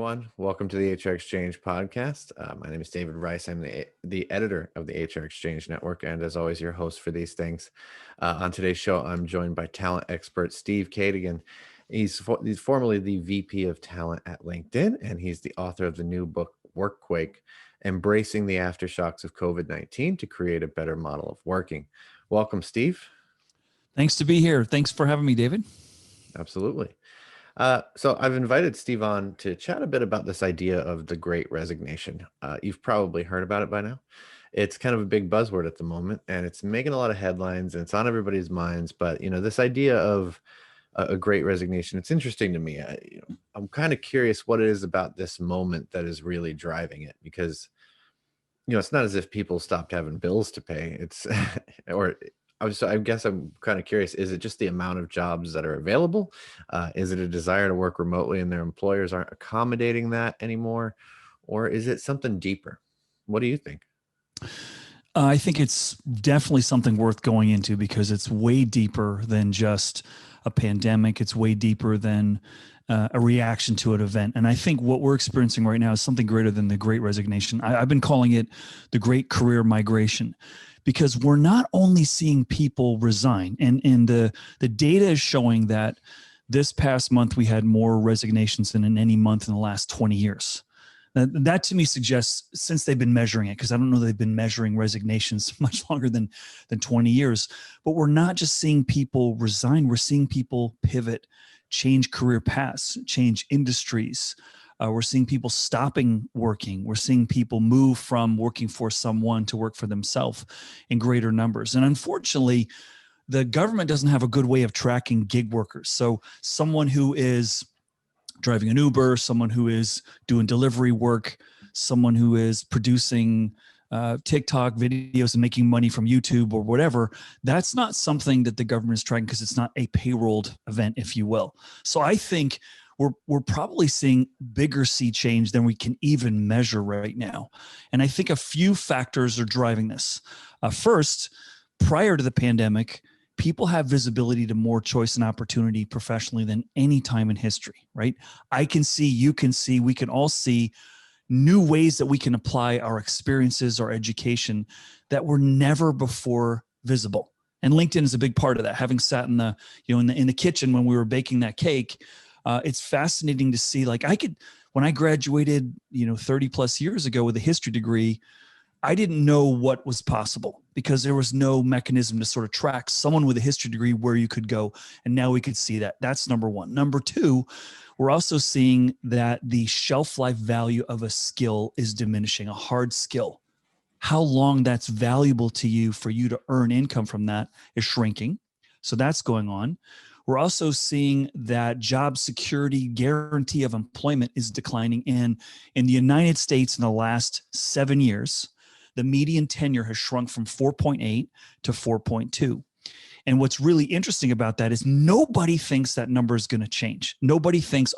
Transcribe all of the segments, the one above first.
everyone. Welcome to the HR Exchange podcast. My name is David Rice. I'm the editor of the HR Exchange Network, and as always, your host for these things. On today's show, I'm joined by talent expert Steve Cadigan. He's formerly the VP of Talent at LinkedIn, and he's the author of the new book, Workquake, Embracing the Aftershocks of COVID-19 to Create a Better Model of Working. Welcome, Steve. Thanks to be here. Thanks for having me, David. Absolutely. So I've invited Steve on to chat a bit about this idea of the Great Resignation. You've probably heard about it by now. It's kind of a big buzzword at the moment, and it's making a lot of headlines, and it's on everybody's minds. But this idea of a Great Resignation, it's interesting to me. I'm kind of curious what it is about this moment that is really driving it, because it's not as if people stopped having bills to pay. It's I guess I'm kind of curious, is it just the amount of jobs that are available? Is it a desire to work remotely and their employers aren't accommodating that anymore? Or is it something deeper? What do you think? I think it's definitely something worth going into because it's way deeper than just a pandemic. It's way deeper than a reaction to an event. And I think what we're experiencing right now is something greater than the Great Resignation. I've been calling it the Great Career Migration, because we're not only seeing people resign, and the data is showing that this past month we had more resignations than in any month in the last 20 years. That to me suggests, since they've been measuring it, because I don't know they've been measuring resignations much longer than 20 years, but we're not just seeing people resign, we're seeing people pivot, change career paths, change industries. We're seeing people stopping working. We're seeing people move from working for someone to work for themselves in greater numbers. And unfortunately, the government doesn't have a good way of tracking gig workers. So someone who is driving an Uber, someone who is doing delivery work, someone who is producing TikTok videos and making money from YouTube or whatever, that's not something that the government is tracking because it's not a payrolled event, if you will. So I think we're probably seeing bigger sea change than we can even measure right now. And I think a few factors are driving this. First, prior to the pandemic, people have visibility to more choice and opportunity professionally than any time in history, right? I can see, you can see, we can all see new ways that we can apply our experiences, our education that were never before visible. And LinkedIn is a big part of that. Having sat in the, in the kitchen when we were baking that cake, it's fascinating to see, when I graduated, 30 plus years ago with a history degree, I didn't know what was possible because there was no mechanism to sort of track someone with a history degree where you could go. And now we could see that. That's number one. Number two, we're also seeing that the shelf life value of a skill is diminishing, a hard skill. How long that's valuable to you for you to earn income from that is shrinking. So that's going on. We're also seeing that job security guarantee of employment is declining. And in the United States in the last 7 years, the median tenure has shrunk from 4.8 to 4.2. And what's really interesting about that is nobody thinks that number is going to change. Nobody thinks,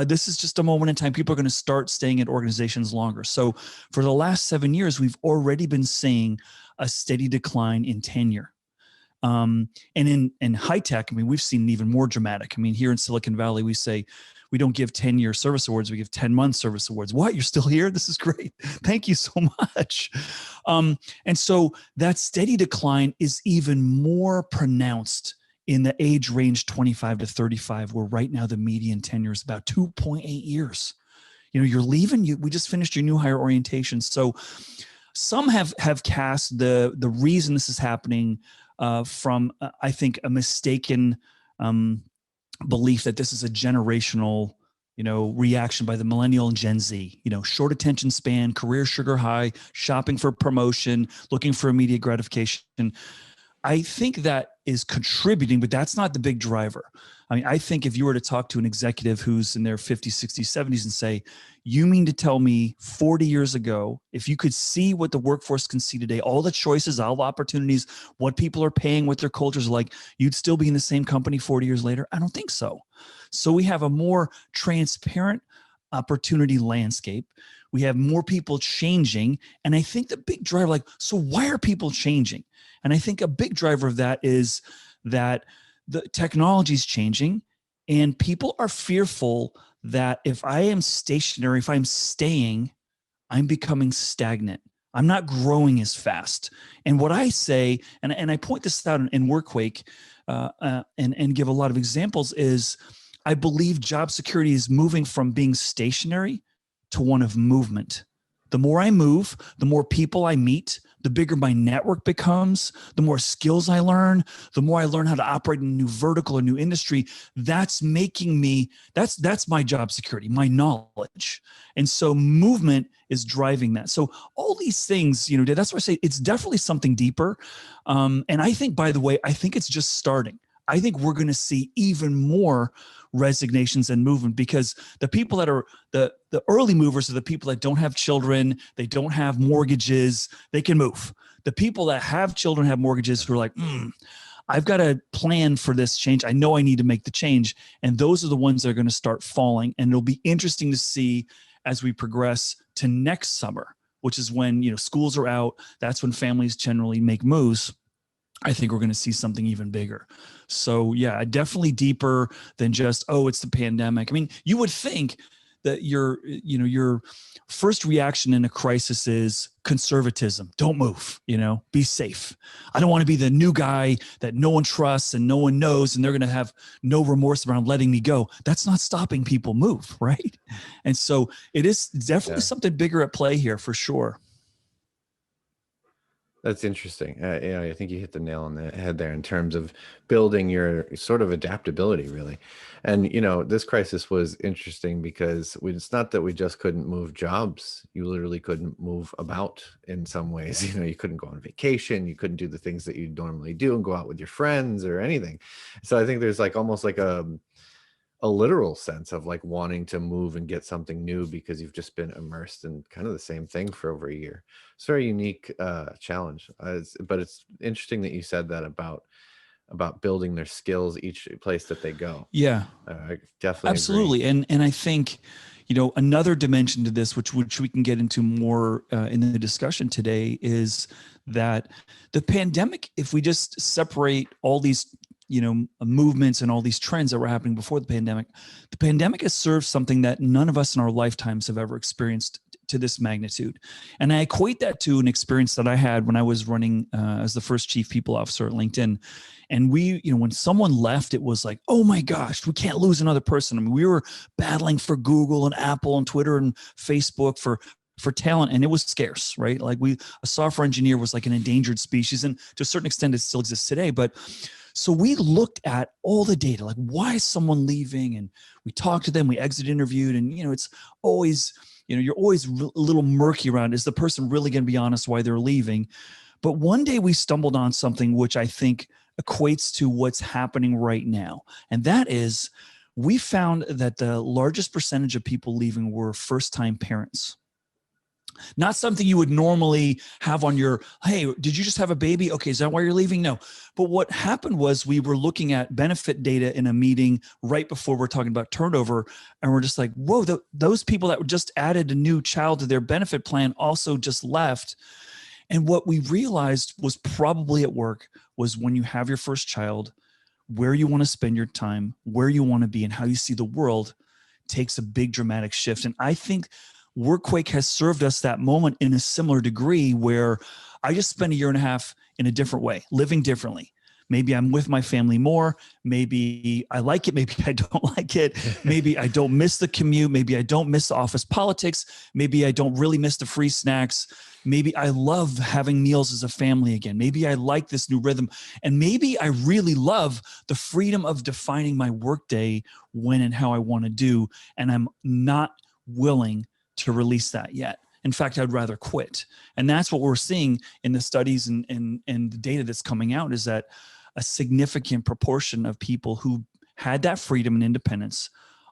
this is just a moment in time. People are going to start staying at organizations longer. So for the last 7 years, we've already been seeing a steady decline in tenure. And in high tech, we've seen even more dramatic. Here in Silicon Valley, we say we don't give 10-year service awards. We give 10-month service awards. What? You're still here? This is great. Thank you so much. And so that steady decline is even more pronounced in the age range 25 to 35, where right now the median tenure is about 2.8 years. You're leaving. We just finished your new hire orientation. So some have cast the reason this is happening from, I think, a mistaken belief that this is a generational, reaction by the millennial and Gen Z, short attention span, career sugar high, shopping for promotion, looking for immediate gratification. I think that is contributing, but that's not the big driver. I think if you were to talk to an executive who's in their 50s, 60s, 70s and say, you mean to tell me 40 years ago, if you could see what the workforce can see today, all the choices, all the opportunities, what people are paying, what their cultures are like, you'd still be in the same company 40 years later? I don't think so. So we have a more transparent opportunity landscape. We have more people changing. And I think the big driver, so why are people changing? And I think a big driver of that is that the technology is changing and people are fearful that if I am stationary, if I'm staying, I'm becoming stagnant. I'm not growing as fast. And what I say, and I point this out in Workquake, and give a lot of examples, is I believe job security is moving from being stationary to one of movement. The more I move, the more people I meet, the bigger my network becomes, the more skills I learn, the more I learn how to operate in a new vertical or new industry. That's making me, that's my job security, my knowledge. And so movement is driving that. So all these things, that's why I say it's definitely something deeper. And I think, by the way, I think it's just starting. I think we're going to see even more resignations and movement, because the people that are the early movers are the people that don't have children, they don't have mortgages, they can move. The people that have children, have mortgages, who are like, I've got a plan for this change. I know I need to make the change. And those are the ones that are going to start falling. And it'll be interesting to see as we progress to next summer, which is when, schools are out. That's when families generally make moves. I think we're going to see something even bigger. So yeah, definitely deeper than just, oh, it's the pandemic. I mean, you would think that your first reaction in a crisis is conservatism. Don't move, be safe. I don't want to be the new guy that no one trusts and no one knows, and they're going to have no remorse around letting me go. That's not stopping people move, right? And so it is definitely something bigger at play here for sure. That's interesting. I think you hit the nail on the head there in terms of building your sort of adaptability, really. And, this crisis was interesting because it's not that we just couldn't move jobs. You literally couldn't move about in some ways. You couldn't go on vacation. You couldn't do the things that you'd normally do and go out with your friends or anything. So I think there's like almost like a literal sense of like wanting to move and get something new because you've just been immersed in kind of the same thing for over a year. It's a very unique challenge, but it's interesting that you said that about building their skills each place that they go. Yeah, I definitely absolutely. agree. And I think, another dimension to this, which we can get into more in the discussion today, is that the pandemic, if we just separate all these movements and all these trends that were happening before the pandemic has served something that none of us in our lifetimes have ever experienced to this magnitude. And I equate that to an experience that I had when I was running as the first chief people officer at LinkedIn. And we, when someone left, it was like, oh my gosh, we can't lose another person. I mean, we were battling for Google and Apple and Twitter and Facebook for talent, and it was scarce, right? Like a software engineer was like an endangered species, and to a certain extent it still exists today. But so we looked at all the data, like why is someone leaving? And we talked to them, we exit interviewed, and it's always, you're always a little murky around, is the person really going to be honest why they're leaving? But one day we stumbled on something which I think equates to what's happening right now. And that is, we found that the largest percentage of people leaving were first-time parents. Not something you would normally have on your, hey, did you just have a baby? Okay, is that why you're leaving? No. But what happened was we were looking at benefit data in a meeting right before we're talking about turnover, and we're just like, whoa, those people that just added a new child to their benefit plan also just left. And what we realized was probably at work was when you have your first child, where you want to spend your time, where you want to be, and how you see the world takes a big dramatic shift. And I think Workquake has served us that moment in a similar degree, where I just spent a year and a half in a different way, living differently. Maybe I'm with my family more. Maybe I like it. Maybe I don't like it. Maybe I don't miss the commute. Maybe I don't miss the office politics. Maybe I don't really miss the free snacks. Maybe I love having meals as a family again. Maybe I like this new rhythm. And maybe I really love the freedom of defining my workday when and how I want to do. And I'm not willing to release that yet. In fact, I'd rather quit. And that's what we're seeing in the studies and the data that's coming out, is that a significant proportion of people who had that freedom and independence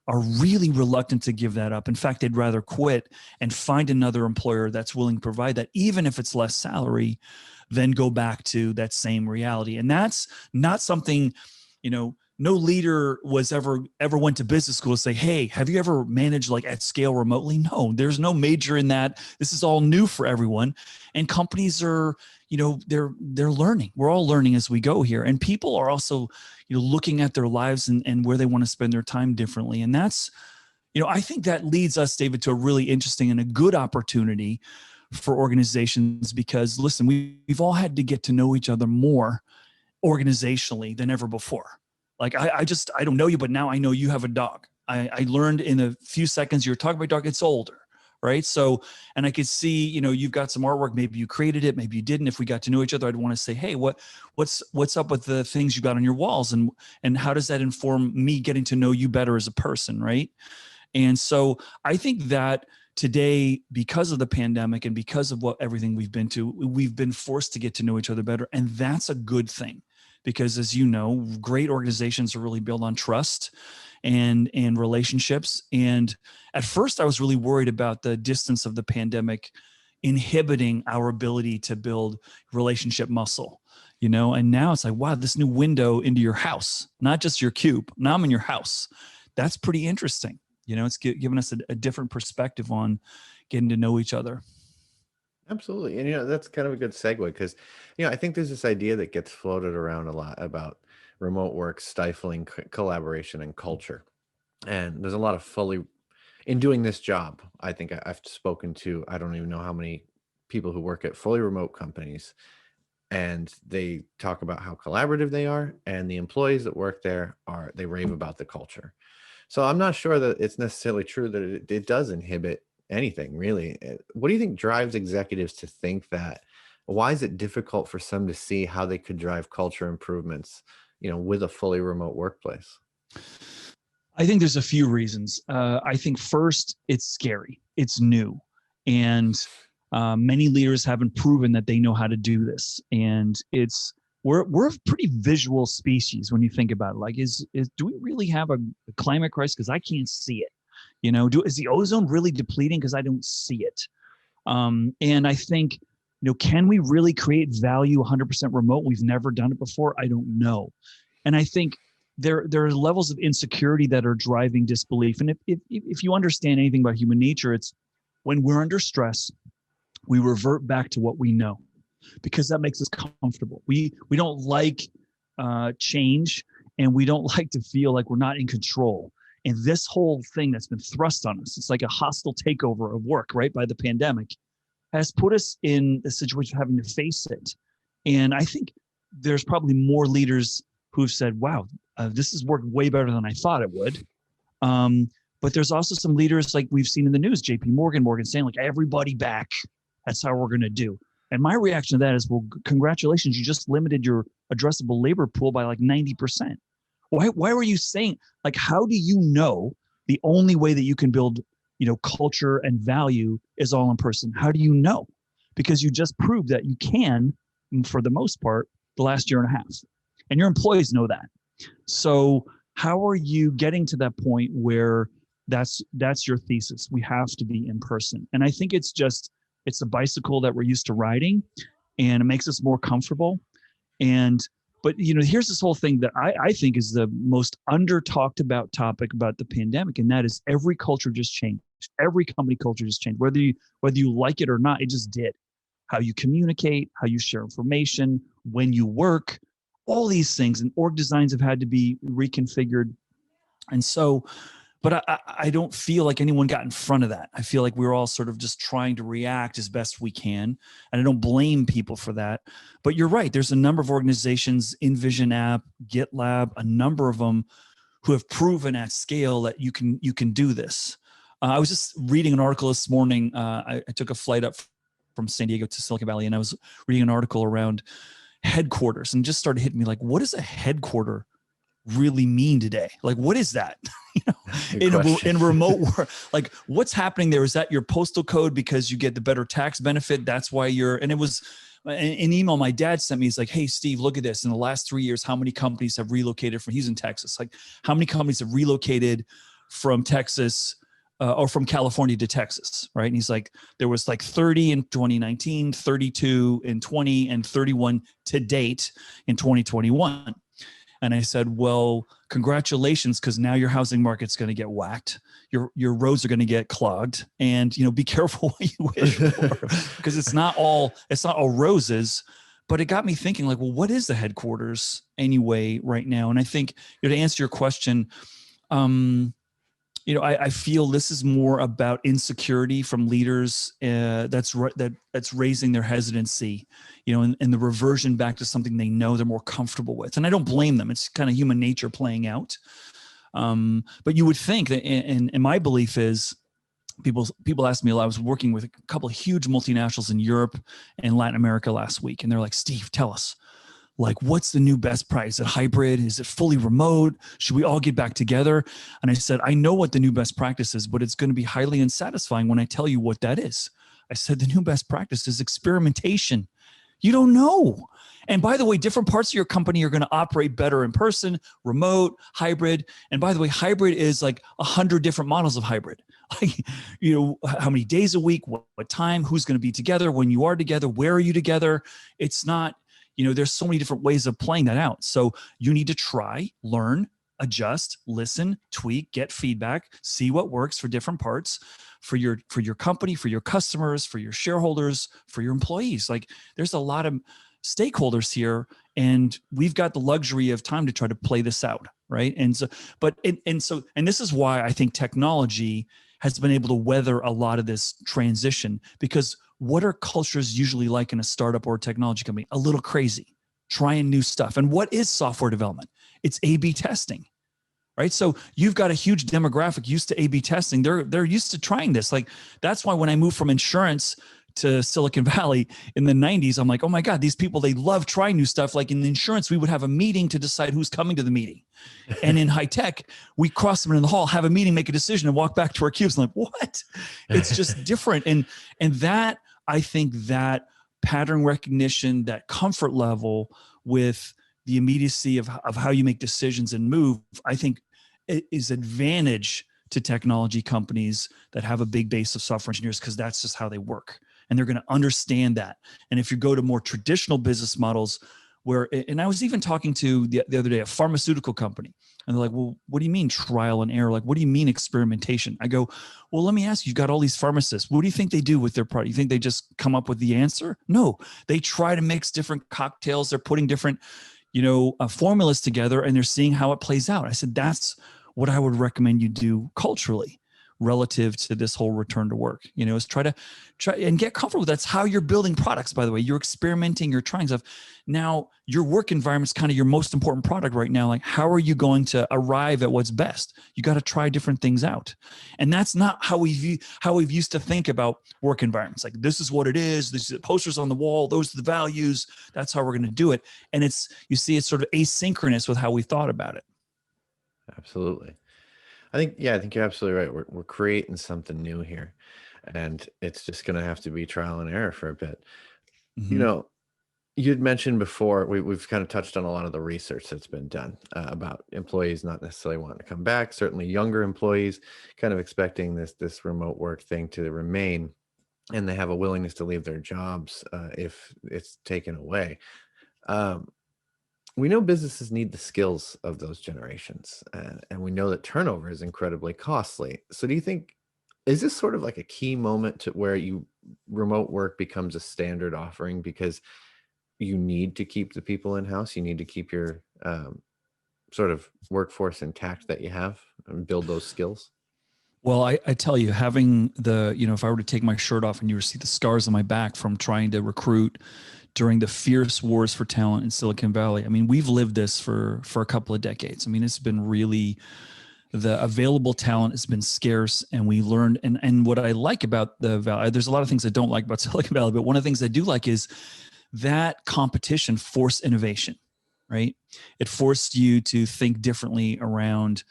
are really reluctant to give that up. In fact, they'd rather quit and find another employer that's willing to provide that, even if it's less salary, than go back to that same reality. And that's not something, no leader was ever went to business school to say, hey, have you ever managed like at scale remotely? No, there's no major in that. This is all new for everyone. And companies are, they're learning. We're all learning as we go here. And people are also, looking at their lives and where they want to spend their time differently. And that's I think that leads us, David, to a really interesting and a good opportunity for organizations, because listen, we've all had to get to know each other more organizationally than ever before. Like I don't know you, but now I know you have a dog. I learned in a few seconds you were talking about your dog. It's older, right? So, and I could see, you've got some artwork. Maybe you created it, maybe you didn't. If we got to know each other, I'd want to say, hey, what's up with the things you got on your walls, and how does that inform me getting to know you better as a person, right? And so I think that today, because of the pandemic and because of everything we've been to, we've been forced to get to know each other better. And that's a good thing, because as you know, great organizations are really built on trust and relationships. And at first I was really worried about the distance of the pandemic inhibiting our ability to build relationship muscle, and now it's like, wow, this new window into your house, not just your cube. Now I'm in your house. That's pretty interesting. It's given us a different perspective on getting to know each other. Absolutely. And, that's kind of a good segue because, I think there's this idea that gets floated around a lot about remote work stifling collaboration and culture. And there's a lot of in doing this job, I think I've spoken to, I don't even know how many people who work at fully remote companies, and they talk about how collaborative they are. And the employees that work there they rave about the culture. So I'm not sure that it's necessarily true that it does inhibit anything really. What do you think drives executives to think that? Why is it difficult for some to see how they could drive culture improvements, with a fully remote workplace? I think there's a few reasons. I think first, it's scary. It's new. And many leaders haven't proven that they know how to do this. And we're a pretty visual species when you think about it. Like, do we really have a climate crisis? Because I can't see it. Is the ozone really depleting? Because I don't see it. And I think, can we really create value 100% remote? We've never done it before. I don't know. And I think there are levels of insecurity that are driving disbelief. And if you understand anything about human nature, it's when we're under stress, we revert back to what we know, because that makes us comfortable. We don't like change, and we don't like to feel like we're not in control. And this whole thing that's been thrust on us, it's like a hostile takeover of work, right, by the pandemic, has put us in a situation of having to face it. And I think there's probably more leaders who've said, wow, this has worked way better than I thought it would. But there's also some leaders, like we've seen in the news, JP Morgan, Morgan Stanley, like, everybody back. That's how we're going to do. And my reaction to that is, well, congratulations. You just limited your addressable labor pool by like 90%. Why were you saying, like, how do you know the only way that you can build, culture and value is all in person? How do you know? Because you just proved that you can, for the most part, the last year and a half. And your employees know that. So how are you getting to that point where that's your thesis? We have to be in person. And I think it's a bicycle that we're used to riding, and it makes us more comfortable. But here's this whole thing that I think is the most under talked about topic about the pandemic. And that is, every culture just changed. Every company culture just changed, whether you like it or not, it just did. How you communicate, how you share information, when you work, all these things, and org designs have had to be reconfigured. And so, but I don't feel like anyone got in front of that. I feel like we're all sort of just trying to react as best we can. And I don't blame people for that. But you're right. There's a number of organizations, InVision App, GitLab, a number of them, who have proven at scale that you can do this. I was just reading an article this morning. I took a flight up from San Diego to Silicon Valley, and I was reading an article around headquarters, and just started hitting me like, what does a headquarter really mean today? Like, what is that? In remote work, like, what's happening there? Is that your postal code because you get the better tax benefit? That's why and it was an email my dad sent me. He's like, hey, Steve, look at this. In the last 3 years, how many companies have relocated he's in Texas. Like, how many companies have relocated from Texas or from California to Texas, right? And he's like, there was like 30 in 2019, 32 in 20, and 31 to date in 2021. And I said, well, congratulations, because now your housing market's going to get whacked. Your roads are going to get clogged, and be careful what you wish for, because it's not all roses. But it got me thinking, like, well, what is the headquarters anyway right now? And I think, to answer your question, I feel this is more about insecurity from leaders that's raising their hesitancy, and the reversion back to something they know they're more comfortable with. And I don't blame them. It's kind of human nature playing out. But you would think that, and my belief is, people ask me a lot. I was working with a couple of huge multinationals in Europe and Latin America last week, and they're like, Steve, tell us, like, what's the new best price? Is it hybrid? Is it fully remote? Should we all get back together? And I said, I know what the new best practice is, but it's going to be highly unsatisfying when I tell you what that is. I said, the new best practice is experimentation. You don't know. And by the way, different parts of your company are going to operate better in person, remote, hybrid. And by the way, hybrid is like 100 different models of hybrid. Like, how many days a week, what time, who's going to be together, when you are together, where are you together? It's not, there's so many different ways of playing that out. So you need to try, learn, adjust, listen, tweak, get feedback, see what works for different parts for your company, for your customers, for your shareholders, for your employees. Like, there's a lot of stakeholders here, and we've got the luxury of time to try to play this out. Right. And so, and this is why I think technology has been able to weather a lot of this transition, because what are cultures usually like in a startup or a technology company? A little crazy, trying new stuff. And what is software development? It's A/B testing, right? So you've got a huge demographic used to A/B testing. They're used to trying this. Like, that's why when I moved from insurance to Silicon Valley in the 90s, I'm like, oh my God, these people, they love trying new stuff. Like in insurance, we would have a meeting to decide who's coming to the meeting. And in high tech, we cross them in the hall, have a meeting, make a decision, and walk back to our cubes. I'm like, what? It's just different. And that, I think that pattern recognition, that comfort level with the immediacy of how you make decisions and move, I think is advantage to technology companies that have a big base of software engineers, because that's just how they work. And they're going to understand that. And if you go to more traditional business models where, and I was even talking to the other day, a pharmaceutical company, and they're like, well, what do you mean trial and error? Like, what do you mean experimentation? I go, well, let me ask you, you've got all these pharmacists. What do you think they do with their product? You think they just come up with the answer? No, they try to mix different cocktails. They're putting different, formulas together, and they're seeing how it plays out. I said, that's what I would recommend you do culturally relative to this whole return to work, is try and get comfortable. That's how you're building products, by the way. You're experimenting, you're trying stuff. Now, your work environment is kind of your most important product right now. Like, how are you going to arrive at what's best? You got to try different things out. And that's not how we've used to think about work environments. Like, this is what it is. This is the posters on the wall. Those are the values. That's how we're going to do it. And it's sort of asynchronous with how we thought about it. Absolutely. I think you're absolutely right. We're creating something new here, and it's just going to have to be trial and error for a bit. Mm-hmm. You'd mentioned before, we've kind of touched on a lot of the research that's been done about employees not necessarily wanting to come back. Certainly younger employees kind of expecting this remote work thing to remain, and they have a willingness to leave their jobs if it's taken away. We know businesses need the skills of those generations, and we know that turnover is incredibly costly. So do you think, is this sort of like a key moment to where remote work becomes a standard offering because you need to keep the people in-house, you need to keep your sort of workforce intact that you have and build those skills? Well, I tell you, having if I were to take my shirt off and you were to see the scars on my back from trying to recruit during the fierce wars for talent in Silicon Valley. I mean, we've lived this for a couple of decades. I mean, it's been really, the available talent has been scarce, and we learned, and what I like about the Valley, there's a lot of things I don't like about Silicon Valley, but one of the things I do like is that competition forced innovation, right? It forced you to think differently around,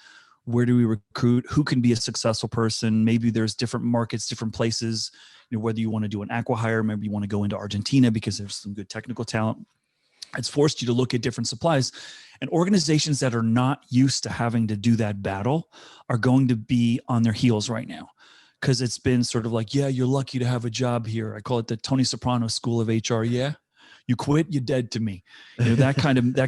where do we recruit? Who can be a successful person? Maybe there's different markets, different places, whether you want to do an acqui-hire, maybe you want to go into Argentina because there's some good technical talent. It's forced you to look at different supplies, and organizations that are not used to having to do that battle are going to be on their heels right now, because it's been sort of like, yeah, you're lucky to have a job here. I call it the Tony Soprano school of HR. Yeah. You quit, you're dead to me. That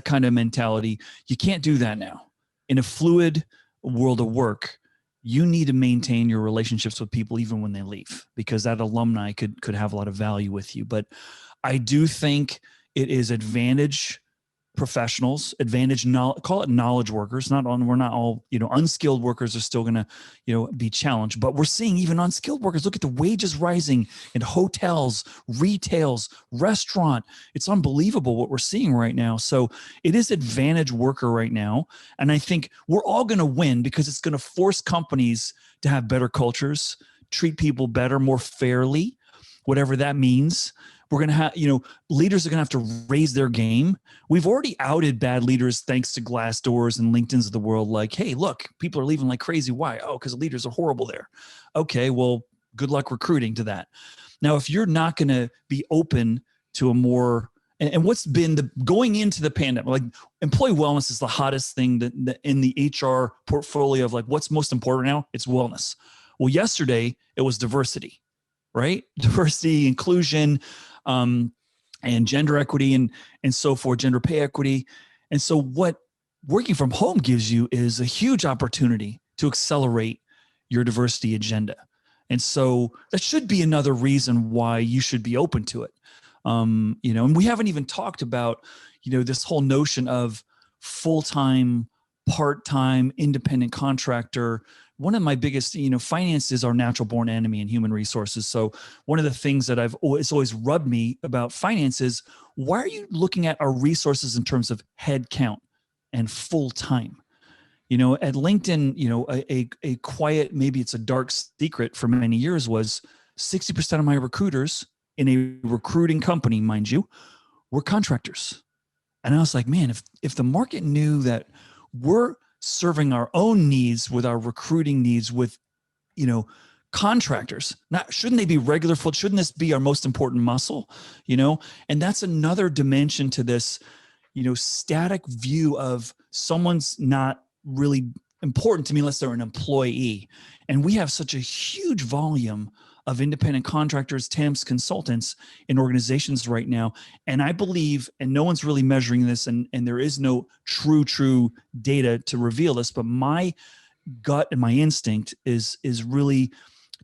kind of mentality. You can't do that now. In a fluid world of work, you need to maintain your relationships with people even when they leave, because that alumni could have a lot of value with you. But I do think it is advantage professionals, advantage knowledge, call it knowledge workers. We're not all, unskilled workers are still going to, be challenged, but we're seeing even unskilled workers. Look at the wages rising in hotels, retails, restaurant. It's unbelievable what we're seeing right now. So it is advantage worker right now. And I think we're all going to win because it's going to force companies to have better cultures, treat people better, more fairly, whatever that means. We're going to have, leaders are going to have to raise their game. We've already outed bad leaders thanks to Glassdoors and LinkedIn's of the world. Like, hey, look, people are leaving like crazy. Why? Oh, because leaders are horrible there. Okay, well, good luck recruiting to that. Now, if you're not going to be open to a more, and what's been going into the pandemic, like employee wellness is the hottest thing that in the HR portfolio of like what's most important now, it's wellness. Well, yesterday it was diversity, right? Diversity, inclusion, and gender equity and so forth, gender pay equity. And so what working from home gives you is a huge opportunity to accelerate your diversity agenda. And so that should be another reason why you should be open to it. And we haven't even talked about, this whole notion of full-time, part-time, independent contractor. One of my biggest, finance is our natural born enemy in human resources. So one of the things that it's always rubbed me about finance is, why are you looking at our resources in terms of head count and full-time? At LinkedIn, a quiet, maybe it's a dark secret for many years, was 60% of my recruiters in a recruiting company, mind you, were contractors. And I was like, man, if the market knew that we're serving our own needs with our recruiting needs with, contractors, shouldn't they be regular full? Shouldn't this be our most important muscle? And that's another dimension to this, static view of someone's not really important to me unless they're an employee. And we have such a huge volume of independent contractors, temps, consultants in organizations right now. And I believe, and no one's really measuring this, and there is no true data to reveal this, but my gut and my instinct is really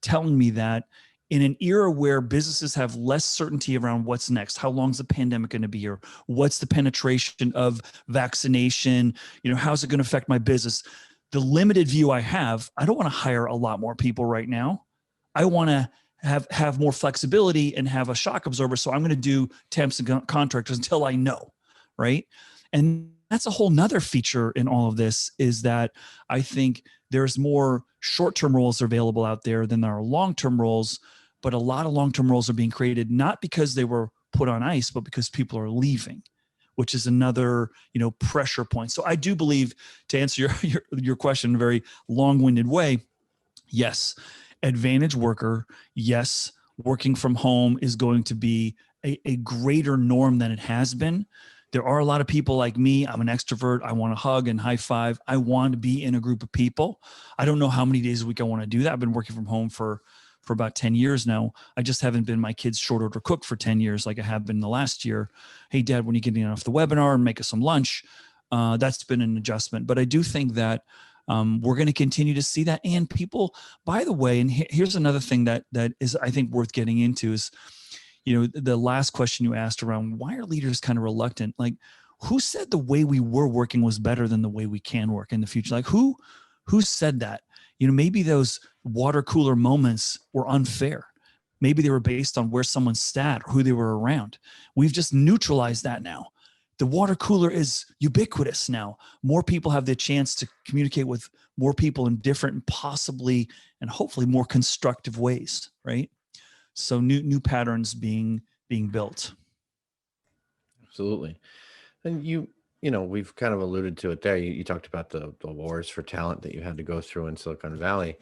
telling me that in an era where businesses have less certainty around what's next, how long is the pandemic going to be here? What's the penetration of vaccination? How's it going to affect my business? The limited view I have, I don't want to hire a lot more people right now. I want to have more flexibility and have a shock absorber. So I'm going to do temps and contractors until I know, right? And that's a whole nother feature in all of this, is that I think there's more short-term roles available out there than there are long-term roles, but a lot of long-term roles are being created not because they were put on ice, but because people are leaving, which is another, pressure point. So I do believe, to answer your question in a very long-winded way, yes, advantage worker, yes, working from home is going to be a greater norm than it has been. There are a lot of people like me. I'm an extrovert. I want to hug and high five. I want to be in a group of people. I don't know how many days a week I want to do that. I've been working from home for about 10 years now. I just haven't been my kid's short order cook for 10 years like I have been the last year. Hey, Dad, when are you getting off the webinar and make us some lunch? That's been an adjustment. But I do think that we're going to continue to see that. And people, by the way, and here's another thing that is, I think, worth getting into is, the last question you asked around why are leaders kind of reluctant? Like, who said the way we were working was better than the way we can work in the future? Like, who said that? Maybe those water cooler moments were unfair. Maybe they were based on where someone sat or who they were around. We've just neutralized that now. The water cooler is ubiquitous now. More people have the chance to communicate with more people in different and possibly and hopefully more constructive ways, right? So new patterns being built. Absolutely. And we've kind of alluded to it there. You talked about the wars for talent that you had to go through in Silicon Valley.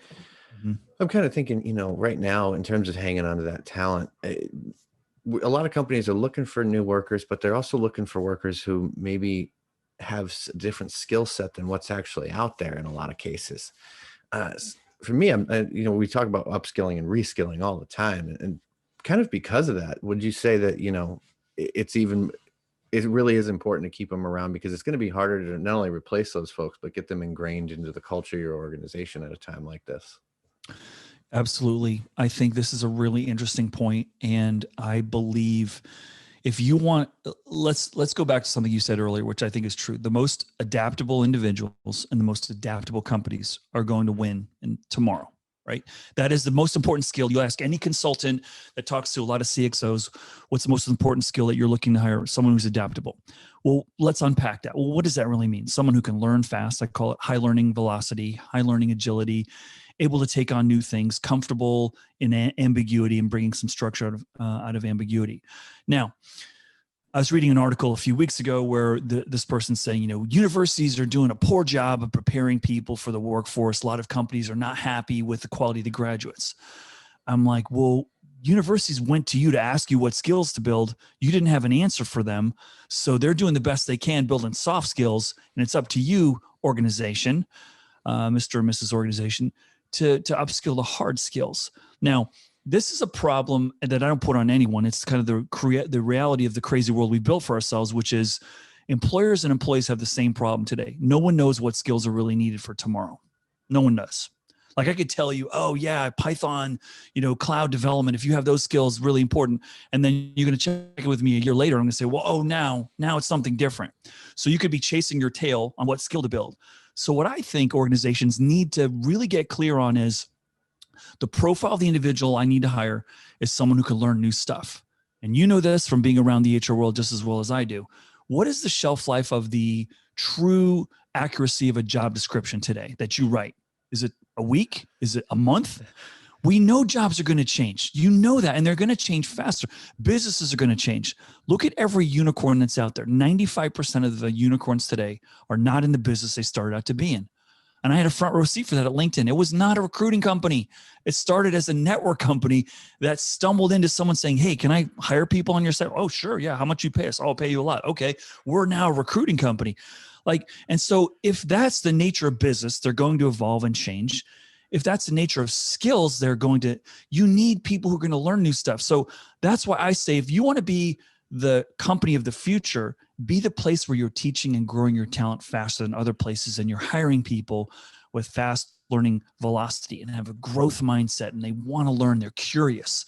Mm-hmm. I'm kind of thinking, right now, in terms of hanging on to that talent, a lot of companies are looking for new workers, but they're also looking for workers who maybe have a different skill set than what's actually out there in a lot of cases. For me, we talk about upskilling and reskilling all the time. And kind of because of that, would you say that, it really is important to keep them around, because it's going to be harder to not only replace those folks, but get them ingrained into the culture of your organization at a time like this? Absolutely. I think this is a really interesting point, and I believe If you want, let's go back to something you said earlier, which I think is true. The most adaptable individuals and the most adaptable companies are going to win in tomorrow, right? That is the most important skill. You ask any consultant that talks to a lot of CXOs, what's the most important skill that you're looking to hire? Someone who's adaptable. Well, let's unpack that. Well, what does that really mean? Someone who can learn fast. I call it high learning velocity, high learning agility, able to take on new things, comfortable in ambiguity and bringing some structure out of ambiguity. Now, I was reading an article a few weeks ago where this person's saying, universities are doing a poor job of preparing people for the workforce. A lot of companies are not happy with the quality of the graduates. I'm like, well, universities went to you to ask you what skills to build. You didn't have an answer for them. So they're doing the best they can building soft skills. And it's up to you, organization, Mr. and Mrs. Organization, to upskill the hard skills. Now, this is a problem that I don't put on anyone. It's kind of the reality of the crazy world we built for ourselves, which is employers and employees have the same problem today. No one knows what skills are really needed for tomorrow. No one does. Like I could tell you, oh yeah, Python, cloud development, if you have those skills, really important. And then you're going to check it with me a year later. I'm going to say, well, oh, now it's something different. So you could be chasing your tail on what skill to build. So what I think organizations need to really get clear on is the profile of the individual I need to hire is someone who can learn new stuff. And you know this from being around the HR world just as well as I do. What is the shelf life of the true accuracy of a job description today that you write? Is it a week? Is it a month? We know jobs are going to change. You know that, and they're going to change faster. Businesses are going to change. Look at every unicorn that's out there. 95% of the unicorns today are not in the business they started out to be in. And I had a front row seat for that at LinkedIn. It was not a recruiting company. It started as a network company that stumbled into someone saying, hey, can I hire people on your site? Oh, sure. Yeah. How much you pay us? I'll pay you a lot. Okay. We're now a recruiting company. And so if that's the nature of business, they're going to evolve and change. If that's the nature of skills, you need people who are going to learn new stuff. So that's why I say, if you want to be the company of the future, be the place where you're teaching and growing your talent faster than other places, and you're hiring people with fast learning velocity and have a growth mindset, and they want to learn, they're curious.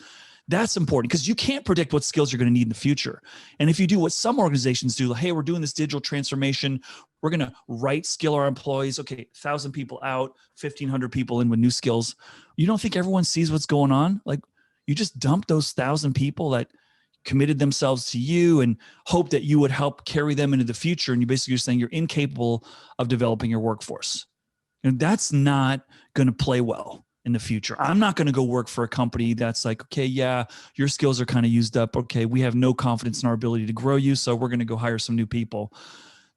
That's important because you can't predict what skills you're going to need in the future. And if you do what some organizations do, hey, we're doing this digital transformation, we're going to right skill our employees. Okay, 1,000 people out, 1,500 people in with new skills. You don't think everyone sees what's going on? Like, you just dump those 1,000 people that committed themselves to you and hope that you would help carry them into the future. And you basically are saying you're incapable of developing your workforce. And that's not going to play well in the future. I'm not going to go work for a company that's like, okay, yeah, your skills are kind of used up. Okay, we have no confidence in our ability to grow you, so we're going to go hire some new people.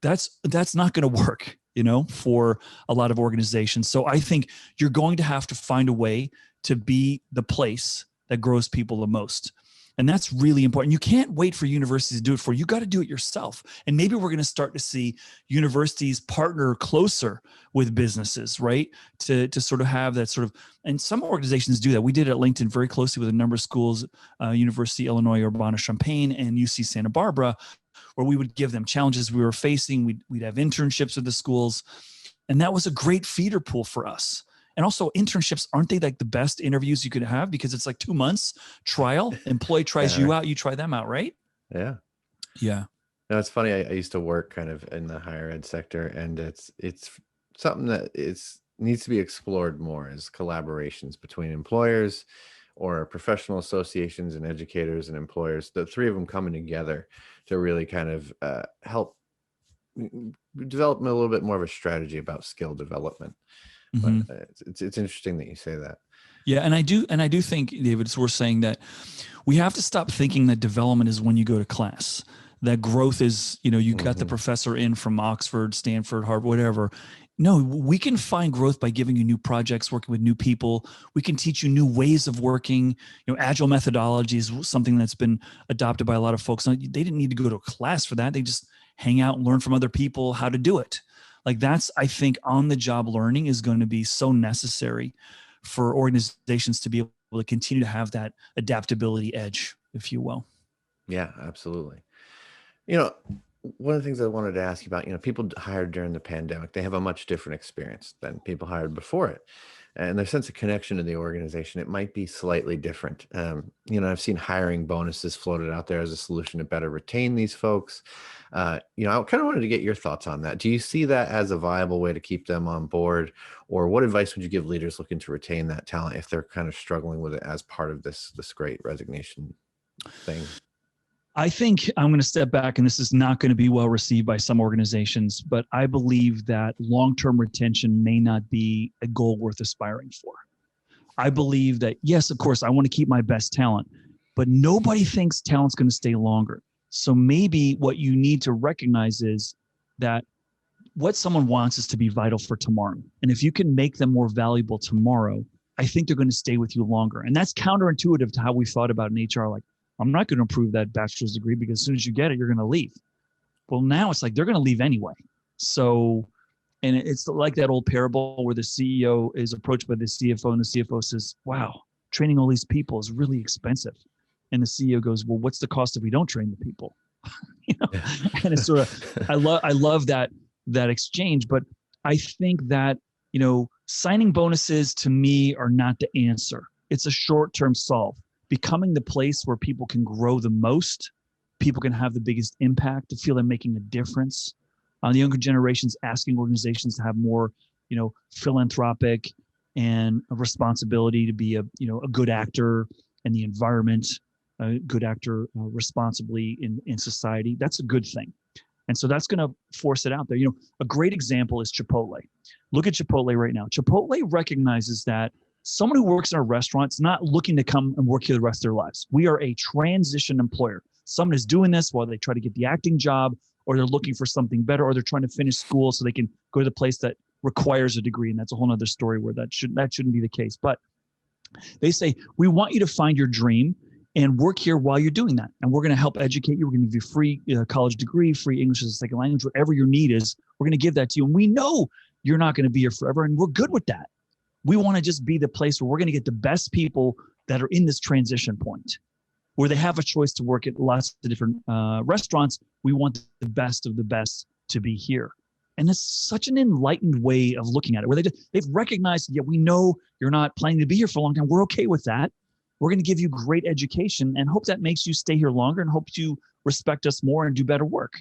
That's not going to work, for a lot of organizations. So I think you're going to have to find a way to be the place that grows people the most. And that's really important. You can't wait for universities to do it for you. You got to do it yourself. And maybe we're going to start to see universities partner closer with businesses, right? To sort of have that sort of, and some organizations do that. We did it at LinkedIn very closely with a number of schools, University of Illinois Urbana-Champaign and UC Santa Barbara, where we would give them challenges we were facing. We'd have internships with the schools. And that was a great feeder pool for us. And also internships, aren't they like the best interviews you could have? Because it's like 2 months trial, employee tries you out, you try them out, right? Yeah. Yeah. No, it's funny. I used to work kind of in the higher ed sector, and it's something that needs to be explored more, is collaborations between employers or professional associations and educators and employers, the three of them coming together to really kind of help develop a little bit more of a strategy about skill development. Mm-hmm. But it's interesting that you say that. Yeah, and I do think, David, it's worth saying that we have to stop thinking that development is when you go to class. That growth is, you got the professor in from Oxford, Stanford, Harvard, whatever. No, we can find growth by giving you new projects, working with new people. We can teach you new ways of working. Agile methodology is something that's been adopted by a lot of folks. They didn't need to go to a class for that. They just hang out and learn from other people how to do it. Like that's, I think, on-the-job learning is going to be so necessary for organizations to be able to continue to have that adaptability edge, if you will. Yeah, absolutely. one of the things I wanted to ask you about, people hired during the pandemic, they have a much different experience than people hired before it. And their sense of connection to the organization, it might be slightly different. I've seen hiring bonuses floated out there as a solution to better retain these folks. I kind of wanted to get your thoughts on that. Do you see that as a viable way to keep them on board? Or what advice would you give leaders looking to retain that talent if they're kind of struggling with it as part of this great resignation thing? I think I'm going to step back, and this is not going to be well received by some organizations, but I believe that long-term retention may not be a goal worth aspiring for. I believe that, yes, of course, I want to keep my best talent, but nobody thinks talent's going to stay longer. So maybe what you need to recognize is that what someone wants is to be vital for tomorrow. And if you can make them more valuable tomorrow, I think they're going to stay with you longer. And that's counterintuitive to how we thought about in HR. Like, I'm not going to approve that bachelor's degree because as soon as you get it, you're going to leave. Well, now it's like they're going to leave anyway. So, and it's like that old parable where the CEO is approached by the CFO and the CFO says, wow, training all these people is really expensive. And the CEO goes, well, what's the cost if we don't train the people? Yeah. And it's sort of, I love that exchange, but I think that, signing bonuses to me are not the answer. It's a short-term solve. Becoming the place where people can grow the most, people can have the biggest impact, to feel they're making a difference. The younger generations asking organizations to have more, philanthropic and a responsibility to be a good actor in the environment, a good actor responsibly in society. That's a good thing. And so that's going to force it out there. A great example is Chipotle. Look at Chipotle right now. Chipotle recognizes that someone who works in a restaurant is not looking to come and work here the rest of their lives. We are a transition employer. Someone is doing this while they try to get the acting job, or they're looking for something better, or they're trying to finish school so they can go to the place that requires a degree. And that's a whole other story where that shouldn't be the case. But they say, we want you to find your dream and work here while you're doing that. And we're going to help educate you. We're going to give you free college degree, free English as a second language, whatever your need is. We're going to give that to you. And we know you're not going to be here forever. And we're good with that. We want to just be the place where we're going to get the best people that are in this transition point, where they have a choice to work at lots of different restaurants. We want the best of the best to be here. And it's such an enlightened way of looking at it, where they've recognized, yeah, we know you're not planning to be here for a long time. We're okay with that. We're going to give you great education and hope that makes you stay here longer and hope you respect us more and do better work.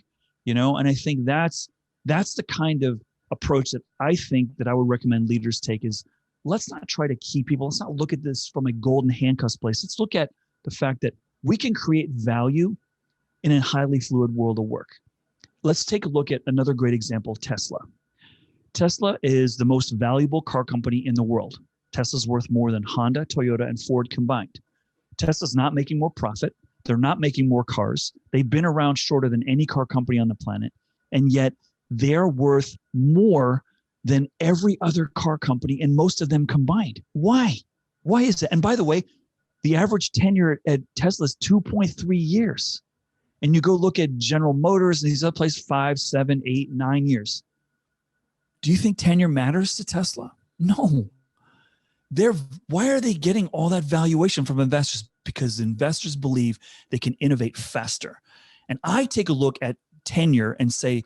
And I think that's the kind of approach that I think that I would recommend leaders take is, let's not try to keep people. Let's not look at this from a golden handcuffs place. Let's look at the fact that we can create value in a highly fluid world of work. Let's take a look at another great example, Tesla. Tesla is the most valuable car company in the world. Tesla's worth more than Honda, Toyota, and Ford combined. Tesla's not making more profit. They're not making more cars. They've been around shorter than any car company on the planet. And yet they're worth more than every other car company and most of them combined. Why? Why is it? And by the way, the average tenure at Tesla is 2.3 years. And you go look at General Motors and these other places, 5, 7, 8, 9 years. Do you think tenure matters to Tesla? No. Why are they getting all that valuation from investors? Because investors believe they can innovate faster. And I take a look at tenure and say,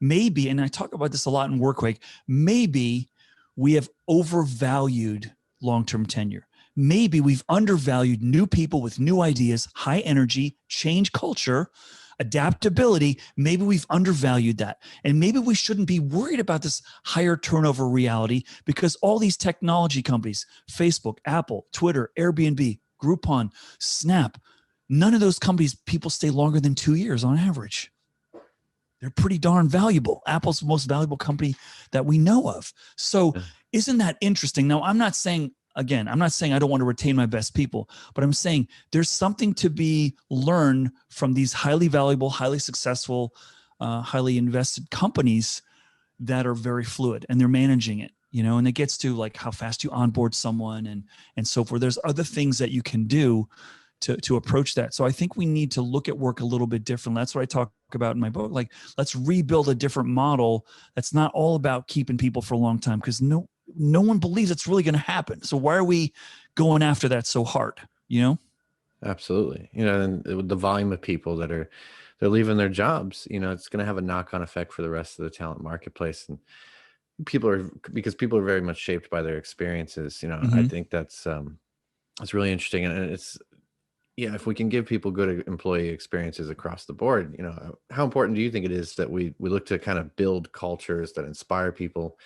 maybe, and I talk about this a lot in Workweek, maybe we have overvalued long-term tenure. Maybe we've undervalued new people with new ideas, high energy, change culture, adaptability. Maybe we've undervalued that. And maybe we shouldn't be worried about this higher turnover reality, because all these technology companies, Facebook, Apple, Twitter, Airbnb, Groupon, Snap, none of those companies, people stay longer than 2 years on average. They're pretty darn valuable. Apple's the most valuable company that we know of. So isn't that interesting? Now, I'm not saying I don't want to retain my best people, but I'm saying there's something to be learned from these highly valuable, highly successful, highly invested companies that are very fluid and they're managing it, and it gets to like how fast you onboard someone and so forth. There's other things that you can do to approach that. So I think we need to look at work a little bit different. That's what I talk about in my book. Like, let's rebuild a different model that's not all about keeping people for a long time, because no one believes it's really going to happen. So why are we going after that so hard? Absolutely. And the volume of people that are they're leaving their jobs, it's going to have a knock-on effect for the rest of the talent marketplace. And because people are very much shaped by their experiences. I Hmm. think that's really interesting. And it's, yeah, if we can give people good employee experiences across the board, how important do you think it is that we look to kind of build cultures that inspire people,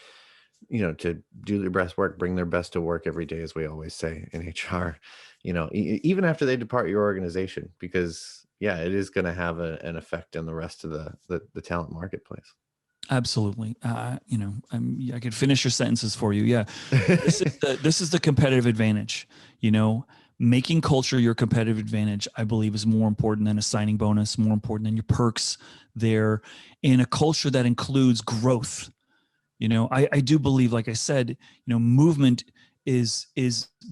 to do their best work, bring their best to work every day, as we always say in HR, even after they depart your organization, because yeah, it is going to have an effect on the rest of the talent marketplace. Absolutely. I could finish your sentences for you. Yeah. This is the competitive advantage, you know, making culture your competitive advantage, I believe, is more important than a signing bonus, more important than your perks there, in a culture that includes growth. I do believe, like I said, movement is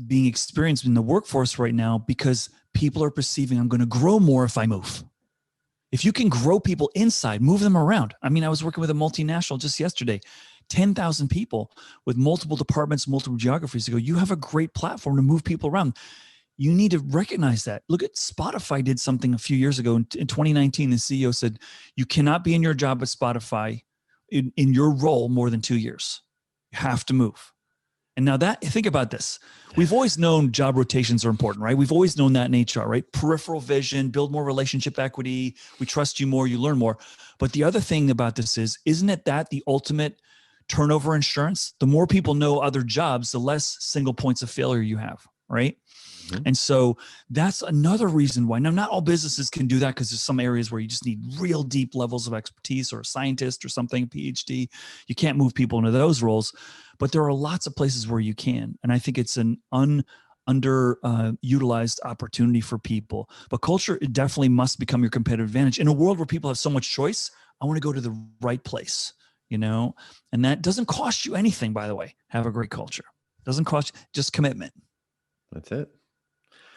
being experienced in the workforce right now because people are perceiving I'm going to grow more if I move. If you can grow people inside, move them around. I mean, I was working with a multinational just yesterday, 10,000 people with multiple departments, multiple geographies. To go, you have a great platform to move people around. You need to recognize that. Look at Spotify did something a few years ago. In 2019, the CEO said, you cannot be in your job at Spotify in your role more than 2 years. You have to move. And now think about this. We've always known job rotations are important, right? We've always known that in HR, right? Peripheral vision, build more relationship equity. We trust you more, you learn more. But the other thing about this isn't it that the ultimate turnover insurance? The more people know other jobs, the less single points of failure you have, right? Mhm. And so that's another reason why. Now, not all businesses can do that because there's some areas where you just need real deep levels of expertise, or a scientist or something, a PhD. You can't move people into those roles, but there are lots of places where you can. And I think it's an underutilized opportunity for people. But culture, it definitely must become your competitive advantage. In a world where people have so much choice, I want to go to the right place, and that doesn't cost you anything, by the way. Have a great culture. Doesn't cost you, just commitment. That's it.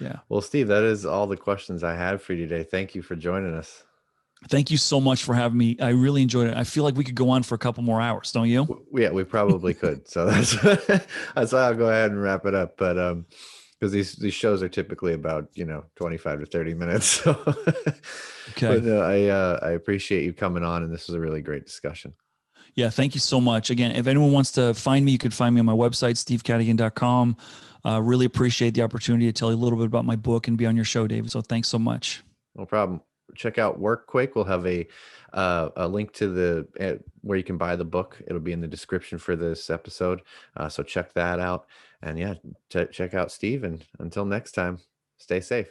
Yeah. Well, Steve, that is all the questions I had for you today. Thank you for joining us. Thank you so much for having me. I really enjoyed it. I feel like we could go on for a couple more hours, don't you? Yeah, we probably could. So that's that's why I'll go ahead and wrap it up. But because these shows are typically about 25 to 30 minutes. So, Okay. but no, I appreciate you coming on, and this was a really great discussion. Yeah, thank you so much. Again, if anyone wants to find me, you can find me on my website, stevecadigan.com. Really appreciate the opportunity to tell you a little bit about my book and be on your show, David. So thanks so much. No problem. Check out Work Quick. We'll have a link to where you can buy the book. It'll be in the description for this episode. So check that out. And yeah, check out Steve. And until next time, stay safe.